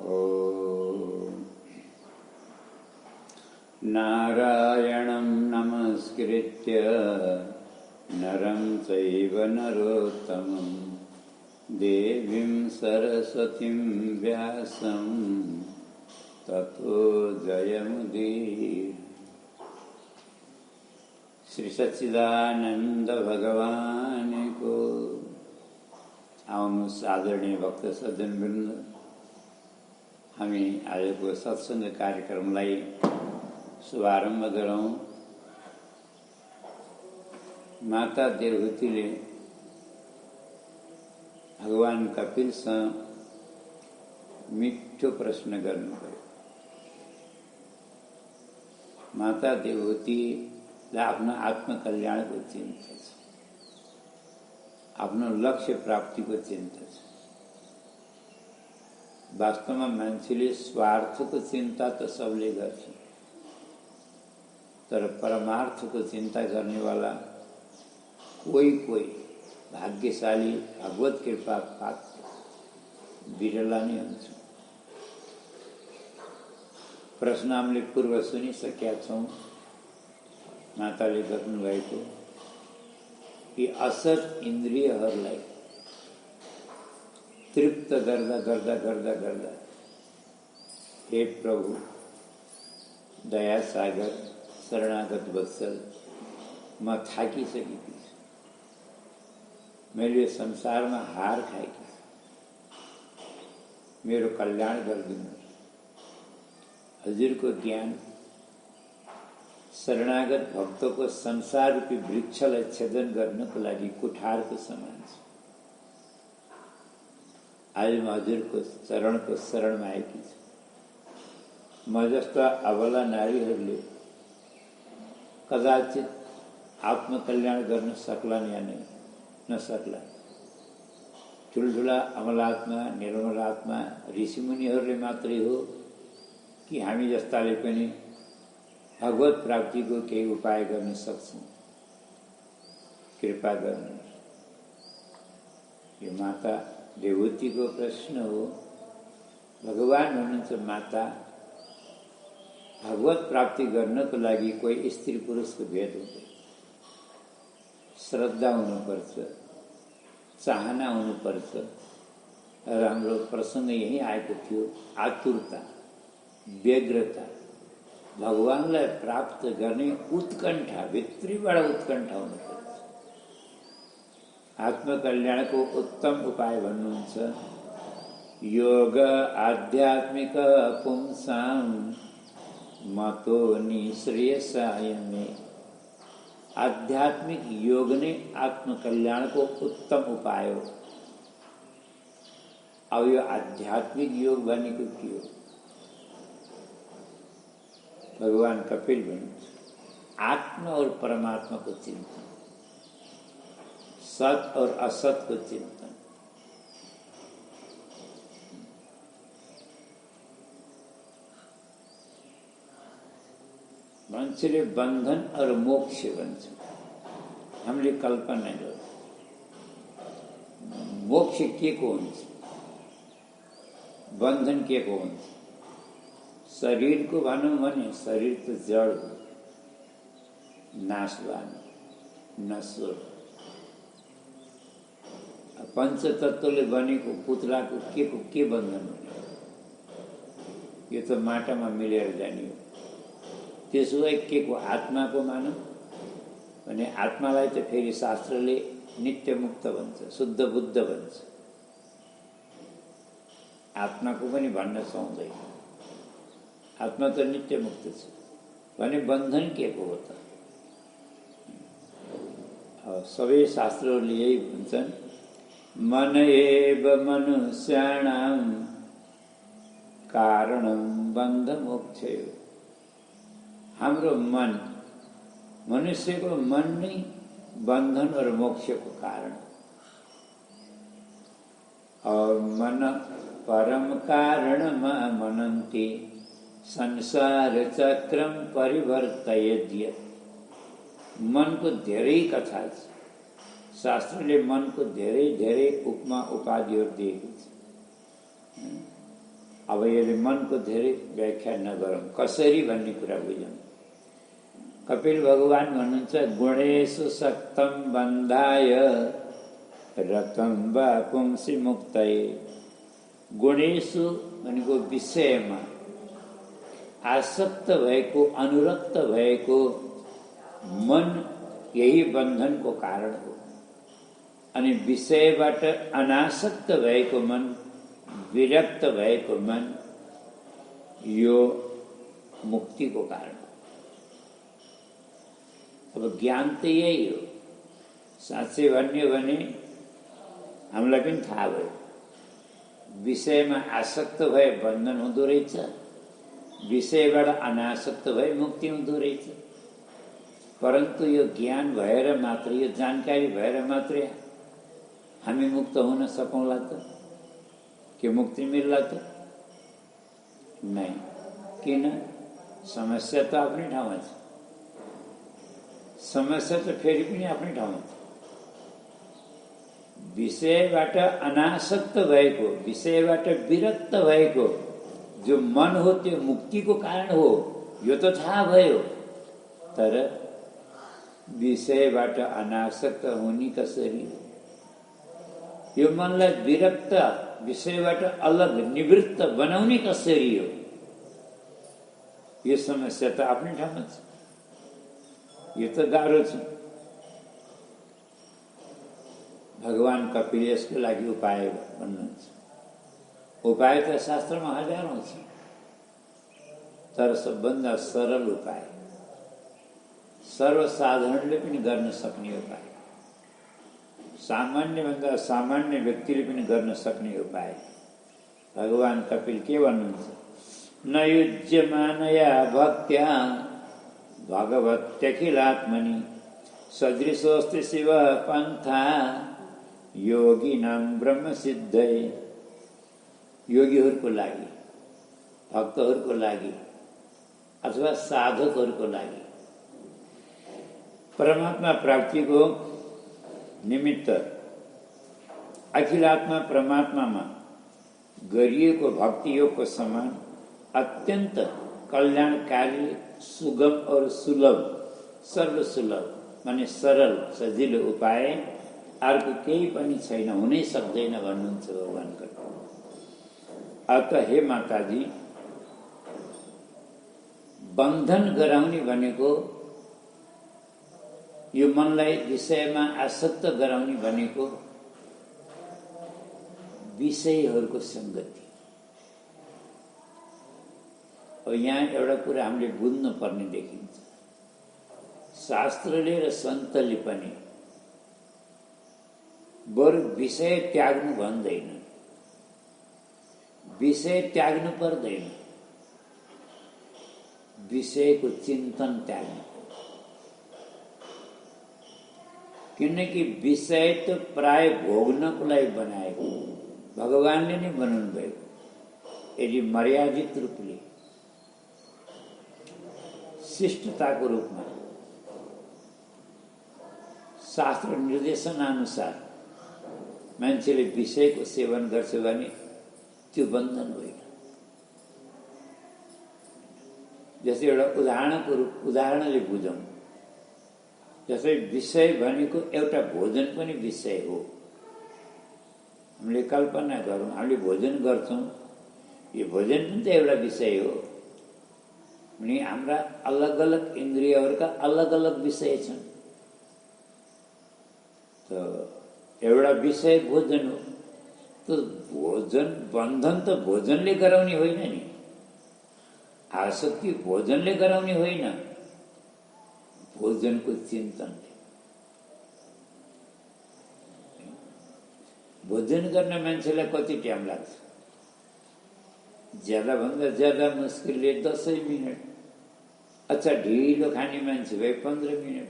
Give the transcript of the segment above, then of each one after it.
ॐ नारायणं नमस्कृत्य नरं चैव नरोत्तमं देवीं सरस्वतीं व्यासं ततो जयमुदीरये। श्री सच्चिदानंद भगवान को आउनुहोस् आदरणीय भक्त सज्जनवृन्द, हामी आजको सत्संग कार्यक्रमलाई शुभारम्भ गरौँ। माता देवहूतिले भगवान कपिलसँग मिठो प्रश्न गर्नुभयो। माता देवहूतिलाई आफ्नो आत्मकल्याणको चिन्ता छ, आफ्नो लक्ष्य प्राप्तिको चिन्ता छ। वास्तवमा मान्छेले स्वार्थको चिन्ता त सबले गर्छ, तर परमार्थको चिन्ता गर्नेवाला कोही भाग्यशाली भगवत कृपा पात्र बिरला नै हुन्छ। प्रश्न हामीले पूर्व सुनिसकेका छौँ। माताले गर्नुभएको कि असत इन्द्रियहरूलाई तृप्त गर्दा गर्दा गर्दा गर्दा हे प्रभु दया सागर शरणागत वत्सल, म थाकिसकेकी छु। मैले संसारमा हार खाएकी छु, मेरो कल्याण गरिदिनुहोस्। हजुरको ज्ञान शरणागत भक्तको संसार रूपी वृक्षलाई छेदन गर्नको लागि कुठारको समान छ। आज म हजुरको चरणको शरणमा आएकी छु। म जस्ता अबला नारीहरूले कदाचित आत्मकल्याण गर्न सक्लान् या नसक्ला। ठुल्ठुला अमलात्मा निर्मलात्मा ऋषिमुनिहरूले मात्रै हो कि हामी जस्ताले पनि भगवत प्राप्तिको केही उपाय गर्न सक्छौँ? कृपा गर्नुहोस्। यो माता देवहूतिको प्रश्न हो। भगवान हुनुहुन्छ माता। भगवत प्राप्ति गर्नको लागि कोही स्त्री पुरुषको भेद हुँदैन। श्रद्धा हुनुपर्छ, चाहना हुनुपर्छ। र हाम्रो प्रसङ्ग यही आएको थियो, आतुरता, व्यग्रता, भगवानलाई प्राप्त गर्ने उत्कण्ठा, भित्रीबाट उत्कण्ठा हुनुपर्छ। आत्मकल्याणको उत्तम उपाय भन्नुहुन्छ योग आध्यात्मिक पुंसां मतो निश्रेयसाय मे। आध्यात्मिक योग नै आत्मकल्याणको उत्तम उपाय हो। अब यो आध्यात्मिक योग भनेको के हो? भगवान कपिल भन्नुहुन्छ आत्मा और परमात्मा को चिंतन, सत और असत को चिंतन। मान्छेले बन्धन और मोक्ष भन्छ। हामीले कल्पना गर्छौँ मोक्ष के को हुन्छ, बन्धन के को हुन्छ। शरीर को भनौँ भने शरीर तो जड़ हो, नाशवान, नश्वर। पंचतत्वले बनेको पुतलाको के बन्धन हुने? यो त माटामा मिलेर जाने हो। त्यसो भए के को आत्माको मानौँ भने आत्मालाई त फेरि शास्त्रले नित्य मुक्त भन्छ, शुद्ध बुद्ध भन्छ। आत्माको पनि भन्न सुहाउँदैन। आत्मा त नित्य मुक्त छ भने बन्धन के को हो त? सबै शास्त्रहरूले यही भन्छन् मन एव मनुष्याणां कारणं बन्ध मोक्षयो। हाम्रो मन, मनुष्यको मन नै बन्धन और मोक्षको कारण। और मन परम कारणमा मनन्ति संसार चक्रम परिवर्तयद्य। मनको धेरै कथा छ। शास्त्रले मनको धेरै धेरै उपमा उपाधिहरू दिएको छ। अब यसले मनको धेरै व्याख्या नगरौँ, कसरी भन्ने कुरा बुझौँ। कपिल भगवान भन्नुहुन्छ गुणेषु सक्तं बन्धाय रतं वा पुंसि मुक्तये। गुणेषु भनेको विषयमा आसक्त भएको, अनुरक्त भएको मन यही बन्धनको कारण हो। अनि विषयबाट अनासक्त भएको मन, विरक्त भएको मन यो मुक्तिको कारण हो। अब ज्ञान त यही हो। साँच्चै भन्यो भने हामीलाई पनि थाहा भयो, विषयमा आसक्त भए बन्धन हुँदो रहेछ, विषयबाट अनासक्त भए मुक्ति हुँदो रहेछ। परन्तु यो ज्ञान भएर मात्र, यो जानकारी भएर मात्रै हामी मुक्त हुन सकौँला त? के मुक्ति मिल्ला त? नहीं। किन? समस्या त आफ्नै ठाउँमा छ। समस्या त फेरि पनि आफ्नै ठाउँमा छ। विषयबाट अनासक्त भएको, विषयबाट विरक्त भएको जो मन हो त्यो मुक्तिको कारण हो, यो त थाहा भयो। तर विषयबाट अनासक्त हुने कसरी? यो मनलाई विरक्त, विषयबाट अलग निवृत्त बनाउने कसरी हो? यो समस्या त आफ्नै ठाउँमा छ। यो त गाह्रो छ। भगवान कपिल यसको लागि उपाय भन्नुहुन्छ। उपाय त शास्त्रमा हजारौं छ, तर सबभन्दा सरल उपाय, सर्वसाधारणले पनि गर्न सक्ने उपाय, सामान्यभन्दा सामान्य व्यक्तिले पनि गर्न सक्ने उपाय। भगवान कपिल के भन्नुहुन्छ? न युज्यमानया भक्त्या भगवत्यखिलात्मनि सदृशोऽस्ति शिव पन्था योगिनां ब्रह्म सिद्धये। योगीहरूको लागि, भक्तहरूको लागि अथवा साधकहरूको लागि परमात्मा प्राप्तिको निमित्त अखिलात्मा परमात्मामा गरिएको भक्ति योगको समान अत्यन्त कल्याणकारी, सुगम और सुलभ, सर्वसुलभ माने सरल सजिलो उपाय अर्को केही पनि छैन, हुनै सक्दैन भन्नुहुन्छ भगवान कपिल। अत हे माताजी, बन्धन गराउने भनेको, यो मनलाई विषयमा आसक्त गराउने भनेको विषयहरूको संगति। और यहाँ एउटा कुरा हामीले बुझ्नु पर्ने देखिन्छ। शास्त्रले र सन्तले पनि बरु विषय त्याग्नु भन्दैन, विषय त्याग्नु पर्दैन, विषयको चिन्तन त्याग्नु। किनकि विषय त प्राय भोग्नको लागि बनाएको, भगवानले नै बनाउनु भएको। यदि मर्यादित रूपले, शिष्टताको रूपमा, शास्त्र निर्देशन अनुसार मान्छेले विषयको सेवन गर्छ भने त्यो बन्धन होइन। जस्तै एउटा उदाहरणले बुझौँ। जस्तै विषय भनेको एउटा भोजन पनि विषय हो। हामीले कल्पना गरौँ, हामीले भोजन गर्छौँ, यो भोजन पनि त एउटा विषय हो। अनि हाम्रा अलग अलग इन्द्रियहरूका अलग अलग विषय छन्। त एउटा विषय भोजन हो। तो भोजन, बन्धन त भोजनले गराउने होइन नि, आसक्ति भोजनले गराउने होइन, भोजनको चिन्तनले। भोजन गर्न मान्छेलाई कति टाइम लाग्छ? ज्यादा भन्दा ज्यादा मुस्किलले 10 मिनट। अच्छा, ढिलो खाने मान्छे भए 15 मिनट,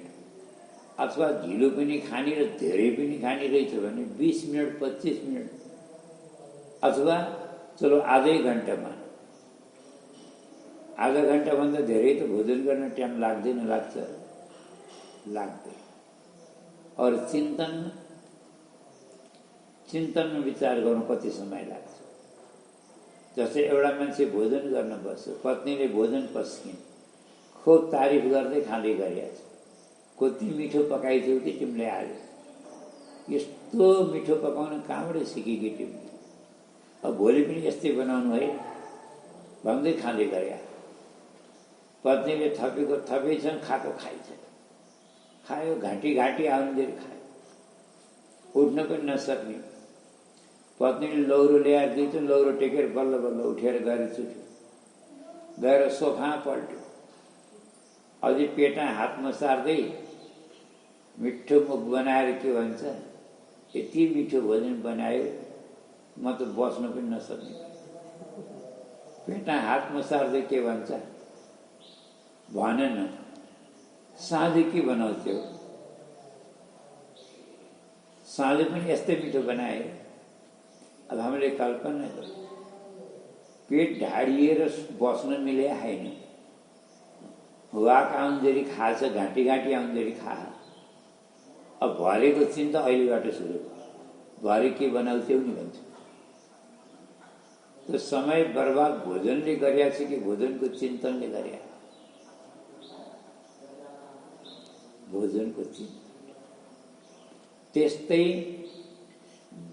अथवा ढिलो पनि खाने र धेरै पनि खाने रहेछ भने 20 मिनट, 25 मिनट, अथवा चलो आधै घन्टामा। आधा घन्टाभन्दा धेरै त भोजन गर्न टाइम लाग्दैन, लाग्छ? लाग्दैन। और चिन्तनमा विचार गर्नु कति समय लाग्छ? जस्तै एउटा मान्छे भोजन गर्न बस्छ, पत्नीले भोजन पस्किन्, खुब तारिफ गर्दै खाँदै गरिरहेछ, कति मिठो पकाइछौ कि तिमीले आज, यस्तो मिठो पकाउन कहाँबाट सिकेकी तिमीले, अब भोलि पनि यस्तै बनाउनु है भन्दै खाँदै गरे। पत्नीले थपेको थपेछन्, खाएको खाइछ, खायो घाँटी घाँटी आउन्जेल खायो, उठ्न पनि नसक्ने। पत्नीले लौरो ल्याएर दिन्छ, लौरो टेकेर बल्ल बल्ल उठेर गएर चुट्यो, गएर सोफामा पल्ट्यो, अझै पेटमा हात मसार्दै मिठो मुख बनाएर के भन्छ, यति मिठो भोजन बनायो म त बस्न पनि नसक्ने। पेटमा हात मसार्दै के भन्छ, भन न साँझ के बनाउँथ्यौ, साँझ पनि यस्तै मिठो बनाए। अब हामीले कल्पना गर्यौँ, पेट ढाडिएर बस्न मिले होइन, वाक आउन्जेरी खाछ, घाँटी घाँटी आउन्जेरी खा। अब भरेको चिन्ता अहिलेबाट सुरु, भरे के बनाउँथ्यौ नि भन्छ। त्यो समय बर्बाद भोजनले गरेको छ कि भोजनको चिन्तनले गरे? भोजनको चिन्तन। त्यस्तै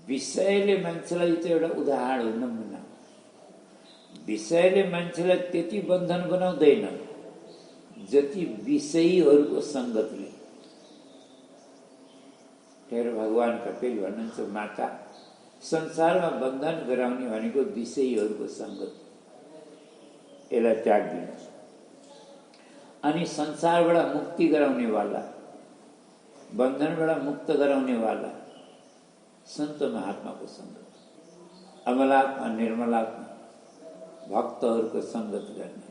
विषयले मान्छेलाई चाहिँ एउटा उदाहरण हो, नमुना। विषयले मान्छेलाई त्यति बन्धन बनाउँदैन जति विषयीहरूको सङ्गतले। हेर भगवान कपिल भन्नुहुन्छ, माता संसारमा बन्धन गराउने भनेको विषयीहरूको सङ्गत, यसलाई त्याग दिनुहोस्। अनि संसारबाट मुक्ति गराउनेवाला, बन्धनबाट मुक्त गराउनेवाला सन्त महात्माको सङ्गत, अमलात्मा निर्मलात्मा भक्तहरूको सङ्गत गर्ने।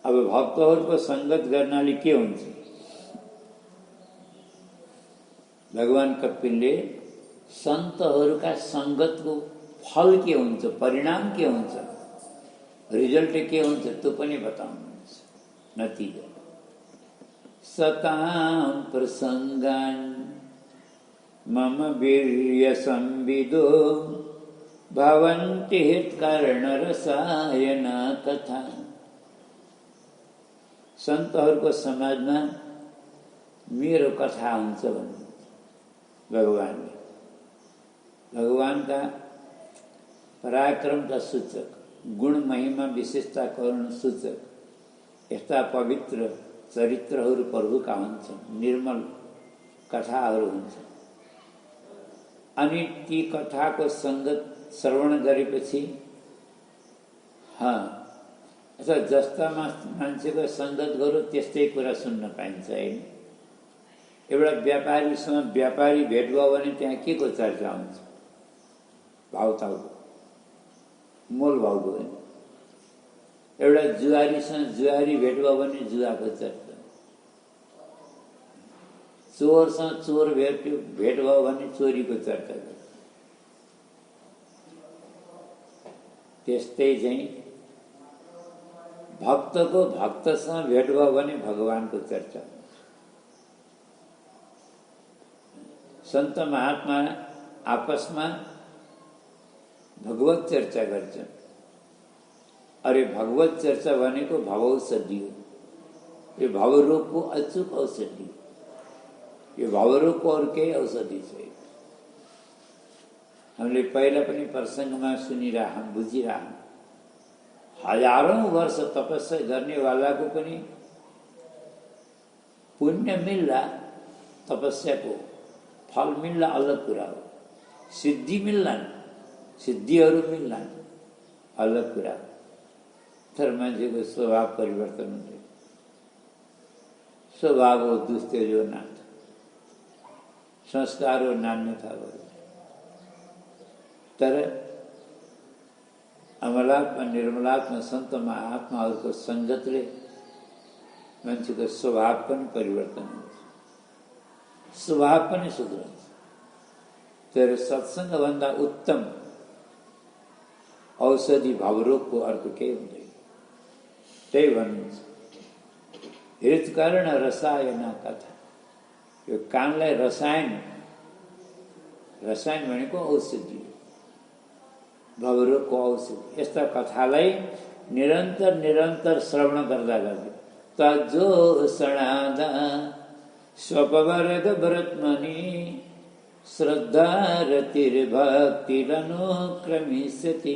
अब भक्तहरूको सङ्गत गर्नाले के हुन्छ? भगवान कपिलले सन्तहरूका सङ्गतको फल के हुन्छ, परिणाम के हुन्छ, रिजल्ट के हुन्छ त्यो पनि बताउनुहुन्छ। नतिजा सतां प्रसङ्गान् मम वीर्य संविदो भवन्ति हितकर्णरसायना कथा। सन्तहरूको समाजमा मेरो कथा हुन्छ भन्नु भगवानले। भगवानका पराक्रमका सूचक, गुण महिमा विशेषता करुण सूचक यस्ता पवित्र चरित्रहरू प्रभुका हुन्छन्, निर्मल कथाहरू हुन्छन्। अनि ती कथाको सङ्गत श्रवण गरेपछि जस्ता मान्छेको सङ्गत गरौँ त्यस्तै कुरा सुन्न पाइन्छ होइन। एउटा व्यापारीसँग व्यापारी भेट भयो भने त्यहाँ के को चर्चा हुन्छ? भाउताउको, मोलभाउको होइन। एउटा जुवारीसँग जुवारी भेट भयो भने जुवाको चर्चा, चोरसँग चोर भेट भयो भने चोरीको चर्चा गर्छ। त्यस्तै चाहिँ भक्तको भक्तसँग भेट भयो भने भगवानको चर्चा। सन्त महात्मा आपसमा भगवत चर्चा गर्छन्। अरे भगवत चर्चा भनेको भवौषधि हो, यो भवरोगको अचूक औषधि, यो भवरोगको अरू केही औषधि छैन। हामीले पहिला पनि प्रसङ्गमा सुनिरहँ, बुझिरहँ, हजारौं वर्ष तपस्या गर्नेवालाको पनि पुण्य मिल्ला, तपस्याको फल मिल्ला अलग कुरा हो, सिद्धि मिल्लान्, सिद्धिहरू मिल्लान् अलग कुरा हो। तर मान्छेको स्वभाव परिवर्तन हुन्छ। स्वभाव हो दुस्तेजो नाथ, संस्कार हो नान्यथा भयो। तर अमलात्मा निर्मलात्मा सन्त महात्माहरूको सङ्गतले मान्छेको स्वभाव पनि परिवर्तन हुन्छ, स्वभाव पनि सुध्रन्छ। तर सत्सङ्गभन्दा उत्तम औषधि भवरोगको अर्को केही हुँदैन। त्यही भन्नुहुन्छ, हृतकर्ण रसायन कथा। यो कानलाई रसायन, रसायन भनेको औषधि हो। भवरोगको औषधि। यस्ता कथालाई निरन्तर निरन्तर श्रवण गर्दा गर्दै तजो सणादा स्वपवर्ग व्रतमणि श्रद्धा रतिर्भक्तिरनुक्रमिष्यति।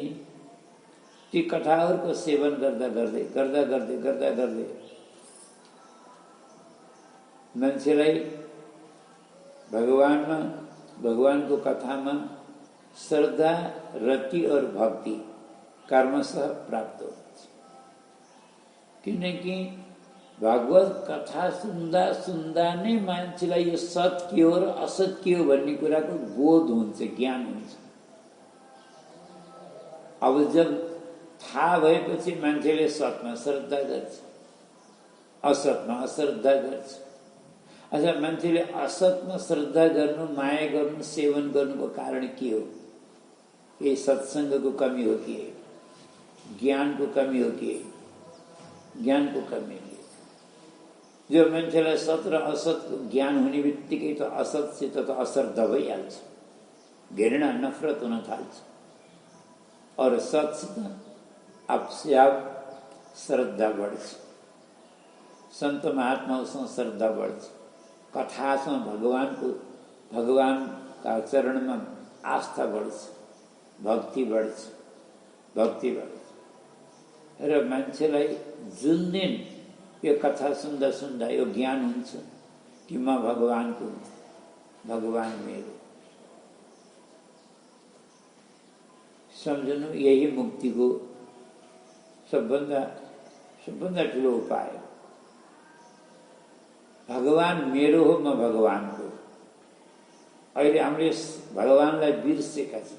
ती कथाहरूको सेवन गर्दा गर्दै गर्दा गर्दै गर्दा गर्दै मान्छेलाई भगवानमा, भगवानको कथामा श्रद्धा, रति और भक्ति कर्मशः प्राप्त हुन्छ। किनकि भागवत कथा सुन्दा सुन्दा नै मान्छेलाई यो सत के हो र असत के हो भन्ने कुराको बोध हुन्छ, ज्ञान हुन्छ। अब जब थाहा भएपछि मान्छेले सतमा श्रद्धा गर्छ, असतमा अश्रद्धा गर्छ। अच्छा, मान्छेले असतमा श्रद्धा गर्नु, माया गर्नु, सेवन गर्नुको कारण के हो? यही सत्सङ्गको कमी हो कि ज्ञानको कमी हो कि? ज्ञानको कमी हो। जो मान्छेलाई सत र असतको ज्ञान हुने बित्तिकै त असतसित त अश्रद्धा भइहाल्छ, घृणा नफरत हुन थाल्छ। और सतसित आपसे आप श्रद्धा बढ्छ, सन्त महात्मासँग श्रद्धा बढ्छ, कथासँग भगवानका चरणमा आस्था बढ्छ, भक्ति बढ्छ, भक्ति बढ्छ। र मान्छेलाई जुन दिन यो कथा सुन्दा सुन्दा यो ज्ञान हुन्छ कि म भगवानको, भगवान मेरो, सम्झनु यही मुक्तिको सबभन्दा ठुलो उपाय। भगवान मेरो हो, म भगवानको। अहिले हामीले भगवानलाई बिर्सेका छौँ।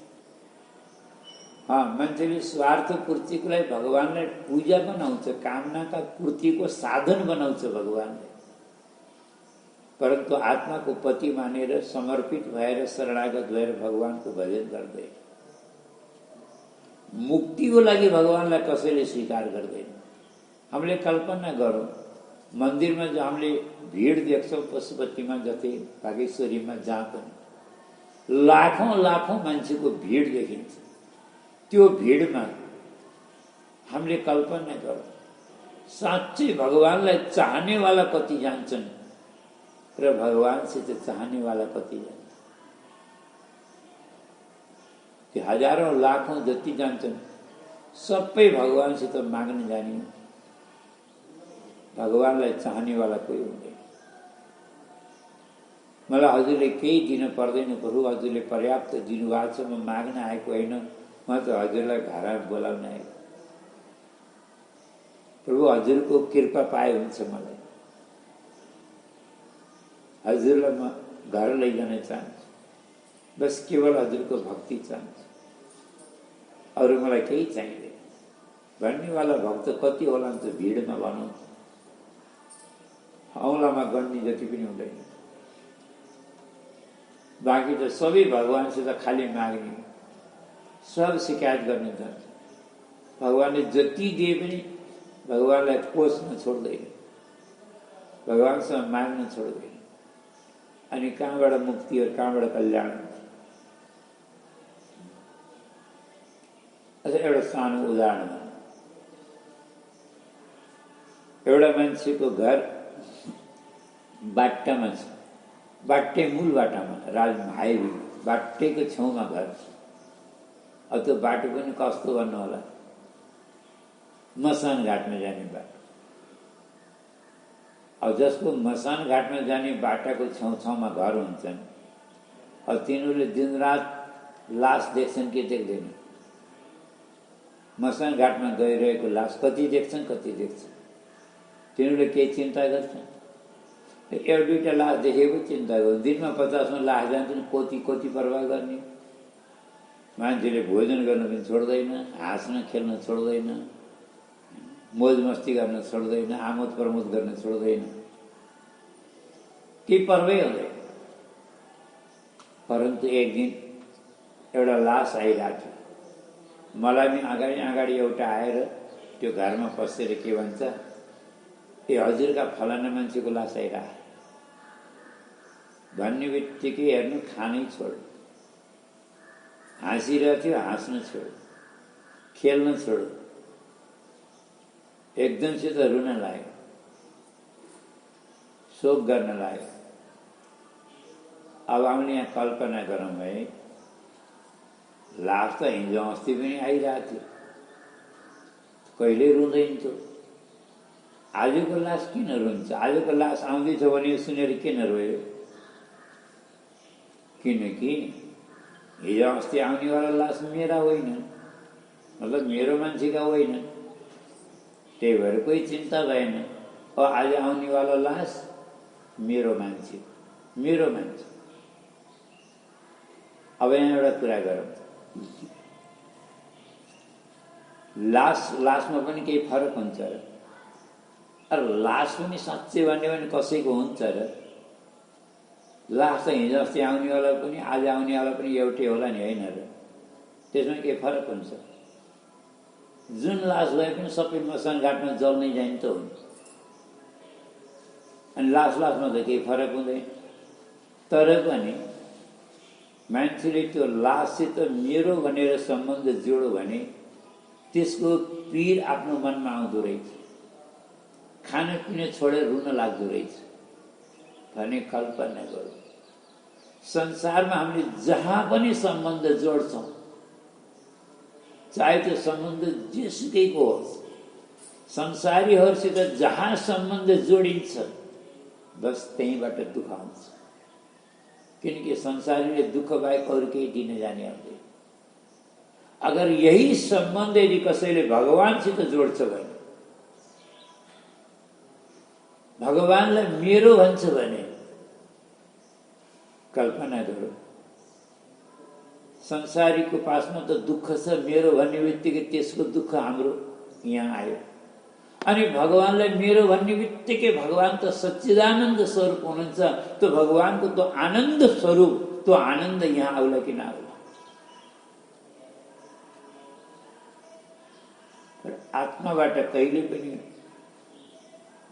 मान्छेले स्वार्थ पूर्तिको लागि भगवानलाई पूजा बनाउँछ, कामनाका पूर्तिको साधन बनाउँछ भगवानलाई। परन्तु आत्माको पति मानेर समर्पित भएर शरणागत भएर भगवानको भजन गर्दै मुक्तिको लागि भगवानलाई कसैले स्वीकार गर्दैन। हामीले कल्पना गरौँ, मन्दिरमा जो हामीले भिड देख्छौँ, पशुपतिमा जतै, बागेश्वरीमा, जहाँ पनि लाखौं लाखौं मान्छेको भिड देखिन्छ। त्यो भिडमा हामीले कल्पना गरौँ, साँच्चै भगवानलाई चाहनेवाला कति जान्छन् र भगवानसित चाहनेवाला कति जान्छन्? त्यो हजारौं लाखौं जति जान्छन् सबै भगवानसित माग्न जाने, भगवानलाई चाहनेवाला कोही हुँदैन। मलाई हजुरले केही दिन पर्दैन प्रभु, हजुरले पर्याप्त दिनुभएको छ, म माग्न आएको होइन, म त हजुरलाई घरमा बोलाउन आएको। प्रभु हजुरको कृपा पाए हुन्छ, मलाई हजुरलाई म घर लैजान चाहन्छु, बस केवल हजुरको भक्ति चाहन्छु, अरू मलाई केही चाहिँदैन भन्नेवाला भक्त कति होला त भिडमा भनौँ, औँलामा गन्ने जति पनि हुँदैन। बाँकी त सबै भगवानसित खाली माग्ने, सब शिकायत गर्ने जान्छ। भगवानले जति दिए पनि भगवानलाई खोज्न छोड्दैन, भगवानसँग माग्न छोड्दैन। अनि कहाँबाट मुक्ति और कहाँबाट कल्याण हुन्छ? अच्छा, एउटा सानो उदाहरण। एउटा मान्छेको घर बाटामा छ, बाटे मूल बाटामा, हाइवे बाटेको छेउमा घर छ। अब त्यो बाटो पनि कस्तो भन्नु होला, मसान घाटमा जाने बाटो। अब जसको मसान घाटमा जाने बाटाको छेउछाउमा घर हुन्छन्, अब तिनीहरूले दिनरात लास देख्छन् कि देख्दैन? मसान घाटमा गइरहेको लास कति देख्छन्, कति देख्छन्? तिनीहरूले केही चिन्ता गर्छन्? एउटा दुईटा लास देखेको चिन्ता गर्छ। दिनमा 50 लास जान्छन्, कति प्रवाह गर्ने? मान्छेले भोजन गर्न पनि छोड्दैन, हाँस्न खेल्न छोड्दैन, मोज मस्ती गर्न छोड्दैन, आमोद प्रमोद गर्न छोड्दैन, केही पर्वै हुँदैन। परन्तु एक दिन एउटा लास आइरहेको थियो। मलाई पनि अगाडि एउटा आएर त्यो घरमा पसेर के भन्छ, ए हजुरका फलाना मान्छेको लास आइरह्यो भन्ने बित्तिकै हेर्नु खानै छोड्यो, हाँसिरहेको थियो, हाँस्न छोड्यो। खेल्न छोड्यो, एकदमसित रुन लाग्यो, शोक गर्न लाग्यो। अब हामीले यहाँ कल्पना गरौँ है, लास त हिजो अस्ति पनि आइरहेको थियो, कहिल्यै रुँदैन थियो। आजको लास किन रुन्छ? आजको लास आउँदैछ भने सुनेर किन रोयो? किनकि हिजो अस्ति आउनेवाला लास मेरा होइन, मतलब मेरो मान्छेका होइन, त्यही भएर कोही चिन्ता भएन। अब आज आउनेवाला लास मेरो मान्छे, मेरो मान्छे। अब यहाँ एउटा कुरा गरौँ, लासमा पनि केही फरक हुन्छ र? अरे लास पनि साँच्चै भन्यो भने कसैको हुन्छ र? लास त हिजो अस्ति आउनेवाला पनि आज आउनेवाला पनि एउटै होला नि, होइन र? त्यसमा केही फरक हुन्छ? जुन लास भए पनि सबै मसान घाटमा जल्नै जान्छ हो, अनि लासमा त केही फरक हुँदैन। तर पनि मान्छेले त्यो लाससित मेरो भनेर सम्बन्ध जोड्यो भने त्यसको पीर आफ्नो मनमा आउँदो रहेछ, खानपिन छोडेर रुन लाग्दो रहेछ भने कल्पना गरौँ। संसारमा हामीले जहाँ पनि सम्बन्ध जोड्छौँ, चाहे त्यो सम्बन्ध जेसुकैको होस्, संसारीहरूसित जहाँ सम्बन्ध जोडिन्छ बस त्यहीँबाट दुःख आउँछ। किनकि संसारीले दुःख बाहेक अरू केही दिन जाने आउँदैन। अगर यही सम्बन्ध यदि कसैले भगवानसित जोड्छ भने, भगवानलाई मेरो भन्छ भने कल्पना गरौँ, संसारीको पासमा त दुःख छ, मेरो भन्ने बित्तिकै त्यसको दुःख हाम्रो यहाँ आयो। अनि भगवानलाई मेरो भन्ने बित्तिकै भगवान त सच्चिदानन्द स्वरूप हुनुहुन्छ, त्यो भगवानको त्यो आनन्द स्वरूप, त्यो आनन्द यहाँ आउला कि नआउला? आत्माबाट कहिले पनि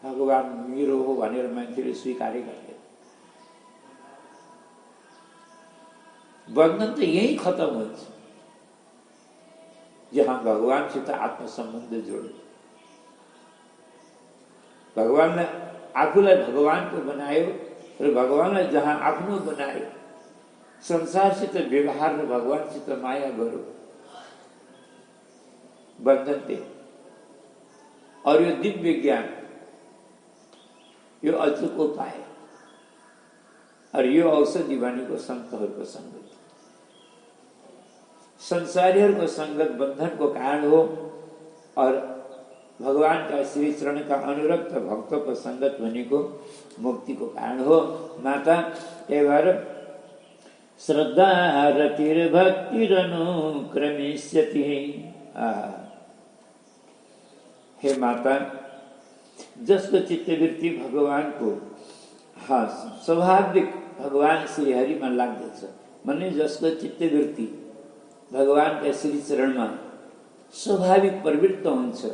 भगवान मेरो हो भनेर मान्छेले स्वीकारै गर्दैन। बन्धन त यही खत्म हुन्छ जहाँ भगवानसित आत्मसम्बन्ध जोड्यो। भगवानलाई, आफूलाई भगवानको बनायो र भगवानलाई जहाँ आफ्नो बनायो, संसारसित व्यवहार र भगवानसित माया गर्यो, बन्धन त्यही। और यो दिव्य ज्ञान, यो अचुको पाए, और यो औषधि भनेको सन्तहरूको सङ्गत। संसारीहरूको सङ्गत बन्धनको कारण हो, और भगवानका श्री चरणका अनुरक्त भक्तको सङ्गत भनेको मुक्तिको कारण हो। माता त्यही भएर श्रद्धा रतिर्भक्तिरनुक्रमिष्यति। हे माता, जसको चित्तवृत्ति भगवानको स्वाभाविक भगवान श्री हरिमा लाग्दछ, भने जसको चित्तवृत्ति भगवानका श्री चरणमा स्वाभाविक प्रवृत्त हुन्छ,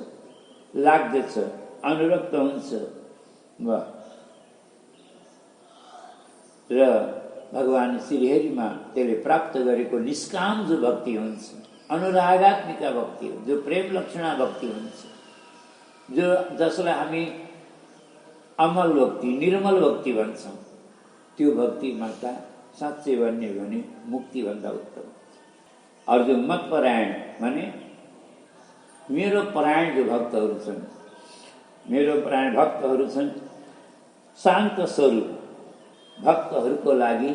लाग्दछ, अनुरक्त हुन्छ, र भगवान श्रीहरिमा त्यसले प्राप्त गरेको निष्काम जो भक्ति हुन्छ, अनुरागात्मिका भक्ति हो, जो प्रेम लक्षणा भक्ति हुन्छ, जो जसलाई हामी अमल भक्ति, निर्मल भक्ति भन्छौँ, त्यो भक्ति माता साँच्चै भन्ने भने मुक्तिभन्दा उत्तम। और जो मत परायण माने मेरो परायण जो भक्तहरू छन्, मेरो परायण भक्तहरू छन्, शान्त स्वरूप भक्तहरूको लागि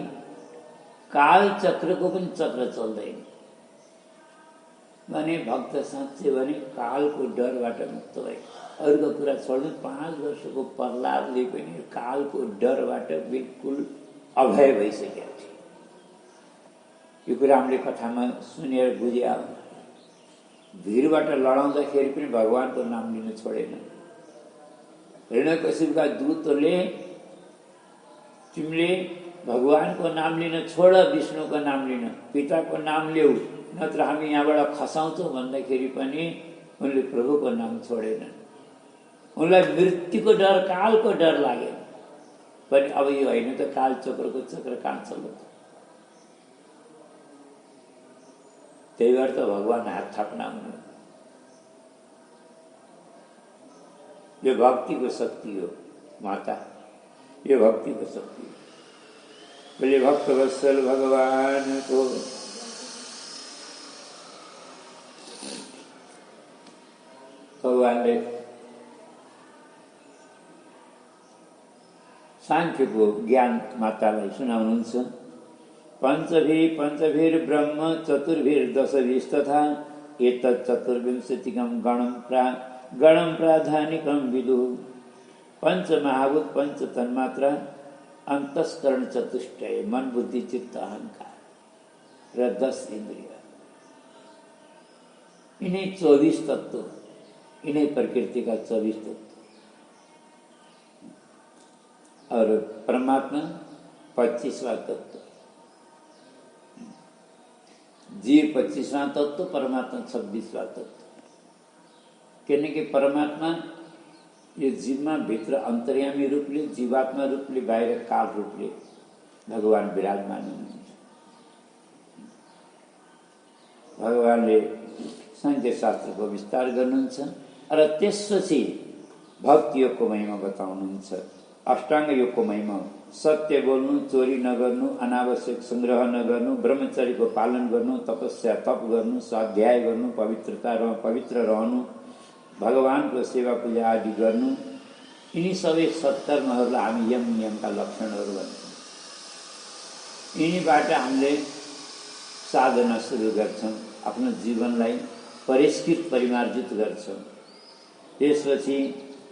काल चक्रको पनि चक्र चल्दैन। भने भक्त साँच्चै भने कालको डरबाट मुक्त भए। अरूको कुरा छोड्नु, 5 वर्षको प्रहलादले पनि कालको डरबाट बिल्कुल अभय भइसकेका थिए। यो कुरा हामीले कथामा सुनेर बुझ्या। भिरबाट लडाउँदाखेरि पनि भगवानको नाम लिन छोडेन। हिरण्यकशिपुका दूतले तिमीले भगवानको नाम लिन छोड, विष्णुको नाम लिन, पिताको नाम ल्याऊ, नत्र हामी यहाँबाट खसाउँछौँ भन्दाखेरि पनि उनले प्रभुको नाम छोडेनन्। उनलाई मृत्युको डर, कालको डर लाग्यो पनि अब यो होइन त काल चक्रको चक्र कहाँ चल्छ। त्यही भएर त भगवान हात थाप्न आउनु। जो भक्ति को शक्ति हो माता, ये भक्ति को शक्ति हो। बोले भक्त वत्सल भगवान को। भगवानले सांख्यको ज्ञान मातालाई सुनाउनुहुन्छ। पञ्चभिर ब्रह्म चतुर्भिर दशभिस्तथा एतत् चतुर्विंशतिकं गणं प्राधानिकं विदुः। पंच महाभूत पंच तन्मात्रा अंतस्करण चतुष्टय मन बुद्धि चित्त अहंकार र 10 इंद्रिय, इन्हें 24 तत्व, इन्हें प्रकृति का 24 तत्व और परमात्मा 25वां तत्व। जीव 25वां तत्व, परमात्मा 26वां तत्व। कहने के परमात्मा ये जीवमा भित्र अन्तर्यामी रूपले, जीवात्मा रूपले, बाहिर काल रूपले भगवान विराजमान हुनुहुन्छ। भगवानले सांख्य शास्त्रको विस्तार गर्नुहुन्छ र त्यसपछि भक्ति योगको महिमा बताउनुहुन्छ। अष्टाङ्ग योगको महिमा सत्य बोल्नु, चोरी नगर्नु, अनावश्यक संग्रह नगर्नु, ब्रह्मचर्यको पालन गर्नु, तपस्या तप गर्नु, स्वाध्याय गर्नु, पवित्र रहनु, भगवानको सेवा पूजा आदि गर्नु, यिनी सबै सत्कर्महरूलाई हामी यम नियमका लक्षणहरू भन्छौँ। यिनीबाट हामीले साधना सुरु गर्छौँ, आफ्नो जीवनलाई परिष्कृत परिमार्जित गर्छौँ। त्यसपछि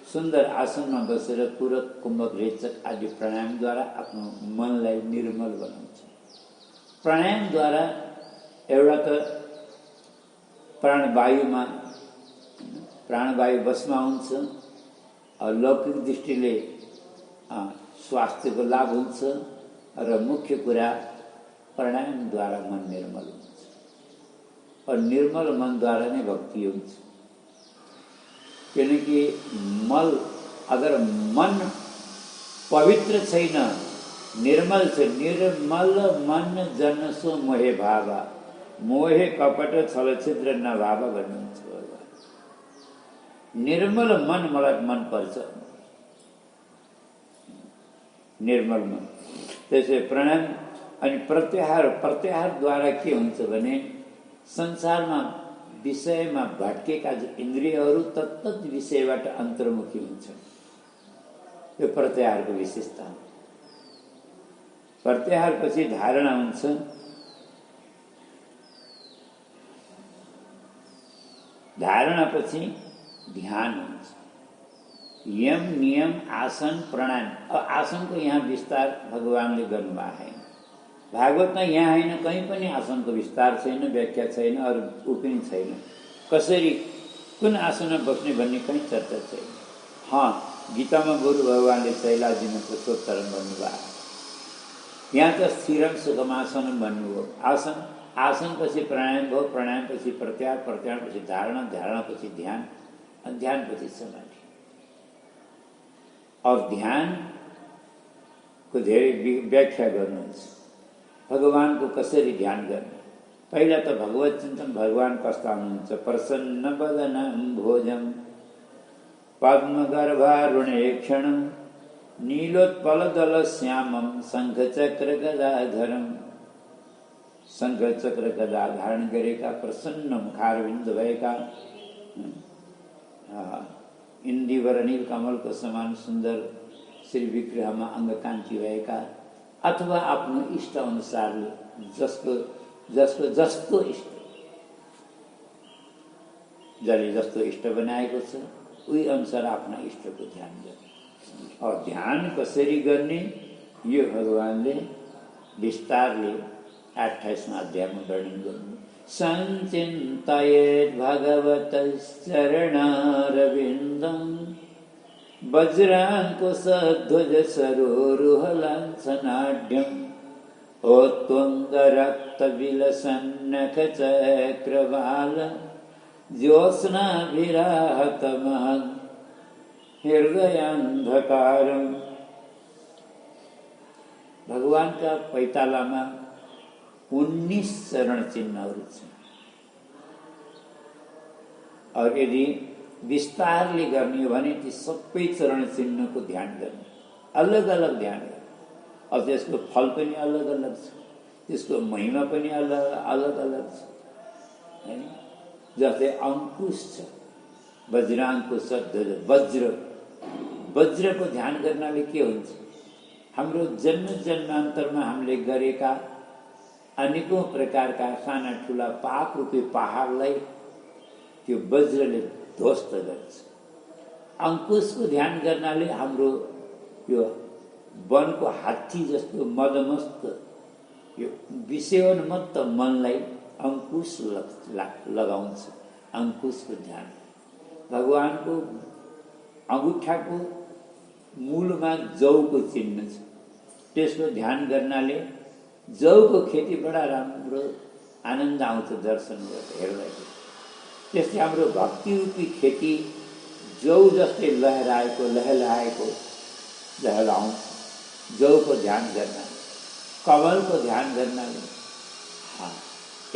सुन्दर आसनमा बसेर पूरक कुम्भक रेचक आदि प्राणायामद्वारा आफ्नो मनलाई निर्मल बनाउँछ। प्राणायामद्वारा एउटा त प्राणवायु बसमा हुन्छ, लौकिक दृष्टिले स्वास्थ्यको लाभ हुन्छ र मुख्य कुरा प्राणायामद्वारा मन निर्मल हुन्छ और निर्मल मनद्वारा नै भक्ति हुन्छ। किनकि अगर मन पवित्र छैन, निर्मल छ, निर्मल मन जनसो मोहे भावा, मोहे कपट छल छिद्र नभावा भन्नुहुन्छ भगवान। निर्मल मन मलाई मन पर्छ, निर्मल मन। त्यसै प्राणायाम अनि प्रत्याहारद्वारा के हुन्छ भने संसारमा विषयमा भट्केका जो इन्द्रियहरू तत्त विषयबाट अन्तर्मुखी हुन्छन्। यो प्रत्याहारको विशेषता हो। प्रत्याहारपछि धारणा हुन्छ, धारणापछि ध्यान हुन्छ, यम नियम आसन प्राणायाम। अब आसनको यहाँ विस्तार भगवानले गर्नुभएको छैन, भागवतमा यहाँ होइन, कहीँ पनि आसनको विस्तार छैन, व्याख्या छैन, अरू ऊ पनि छैन। कसरी कुन आसनमा बस्ने भन्ने कहीँ चर्चा छैन। गीतामा गुरु भगवानले शैलाजीमा पुरुषोत्तरम भन्नुभयो। यहाँ त स्थिरम सुखमासनम भन्नुभयो। आसनपछि प्राणायाम भयो, प्राणायामपछि प्रत्याहार, प्रत्याहारपछि धारणा, धारणापछि ध्यान, ध्यानपछि समाधि। और ध्यानको धेरै व्याख्या गर्नुहुन्छ। भगवानको कसरी ध्यान गर्ने? पहिला त भगवत चिन्तन, भगवान कस्ता हुनुहुन्छ? प्रसन्न वदनं भोजम पद्मगर्भारुणेक्षणं नीलोत्पलदल श्यामं शंखचक्र गदाधरं। शंखचक्र गदा धारण गरेका, प्रसन्न मुखारविन्द भएका, इन्दीवर नील कमलको समान सुन्दर श्री विग्रहमा अङ्गकान्ति भएका, अथवा आफ्नो इष्ट अनुसारले जस्तो इष्ट, जसले जस्तो इष्ट बनाएको छ उही अनुसार आफ्ना इष्टको ध्यान गर्ने। और ध्यान कसरी गर्ने यो भगवानले विस्तारले 28वां अध्यायमा वर्णन गर्नु। संचिन्तयेत् भगवतश्चरणारविन्दं वज्राङ्कुशध्वज सरोरुहलाञ्छनाढ्यम् ओत्तुङ्गरक्तविलसन्नखचक्रवाल ज्योत्स्नाभिराहतमहं हृदयान्धकारम्। भगवानका पैतालामा 19 चरण चिन्हहरू छन्। और यदि विस्तारले गर्ने हो भने ती सबै चरण चिन्हको ध्यान गर्ने, अलग अलग ध्यान गर्ने। अब त्यसको फल पनि अलग अलग छ, त्यसको महिमा पनि अलग अलग छ हैन। जस्तै अंकुश छ, वज्राङ्कुश वज्रको ध्यान गर्नाले के हुन्छ? हाम्रो जन्म जन्मान्तरमा हामीले गरेका अनेकौं प्रकारका साना ठुला पाप रूपी पहाडलाई त्यो वज्रले ध्वस्त गर्छ। अंकुशको ध्यान गर्नाले हाम्रो यो वनको हात्ती जस्तो मदमस्त यो विषयोन्मत्त मनलाई अंकुश लगाउँछ। अंकुशको ध्यान भगवानको अंगुठाको मूलमा जौको चिन्ह छ, त्यसको ध्यान गर्नाले जौको खेती बडा राम्रो आनन्द आउँछ दर्शन गर्दा हेर्दाखेरि। त्यस्तै हाम्रो भक्ति रूपी खेती जौ जस्तै लहराएको लहलाउँछ। जौको ध्यान गर्नाले, कमलको ध्यान गर्नाले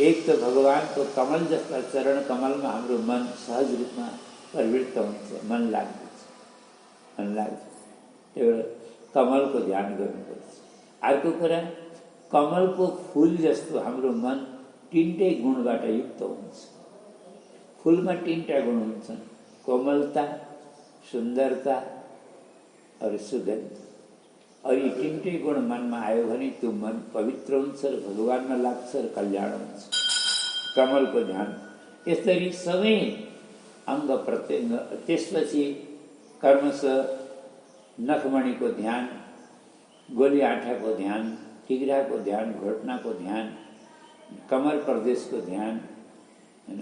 एक त भगवानको कमल जस्ता चरण कमलमा हाम्रो मन सहज रूपमा प्रवृत्त हुन्छ, मन लाग्छ। त्यो कमलको ध्यान गर्नुपर्छ। अर्को कुरा, कमलको फूल जस्तो हाम्रो मन तीनटै गुणबाट युक्त हुन्छ। फूलमा तीनटा गुण हुन्छन्, कोमलता, सुन्दरता और सुगन्ध। और यी तीनटै गुण मनमा आयो भने त्यो मन पवित्र हुन्छ र भगवानमा लाग्छ र कल्याण हुन्छ। कमलको ध्यान यसरी सबै अंग प्रत्यंग। त्यसपछि कर्मशः नखमणिको ध्यान, गोली आँठाको ध्यान, टिग्राको ध्यान, घोटनाको ध्यान, कमर प्रदेशको ध्यान,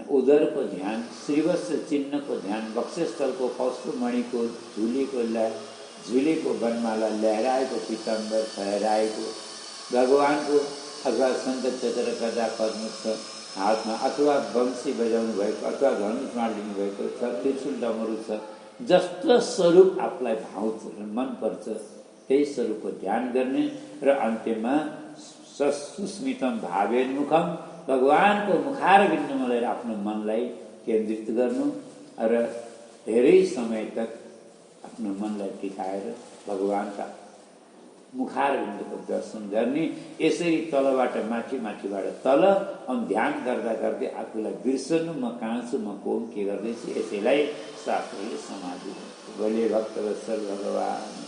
उदरको ध्यान, श्रीवत्स चिन्हको ध्यान, वक्षस्थलको कौस्तुभमणिको झुलेको वनमाला, लहराएको पीताम्बर, फहराएको भगवानको अथवा शङ्ख चक्र गदा पद्म हातमा, अथवा वंशी बजाउनु भएको, अथवा धनुष मार्दिनु भएको छ, त्रिशूल डमरू छ, जस्तो स्वरूप आफूलाई भाउँछ मनपर्छ त्यही स्वरूपको ध्यान गर्ने र अन्त्यमा सुस्मितम भावेन्मुखम भगवानको मुखारविन्दमा लिएर आफ्नो मनलाई केन्द्रित गर्नु र धेरै समय तक आफ्नो मनलाई टिकाएर भगवानका मुखारविन्दको दर्शन गर्ने। यसरी तलबाट माथि, माथिबाट तल ध्यान गर्दा गर्दै आफूलाई बिर्सनु म कहाँ छु, म को के गर्दैछु, यसैलाई शास्त्रले समाधि भन्छ। बोले भक्तवत्सल भगवान।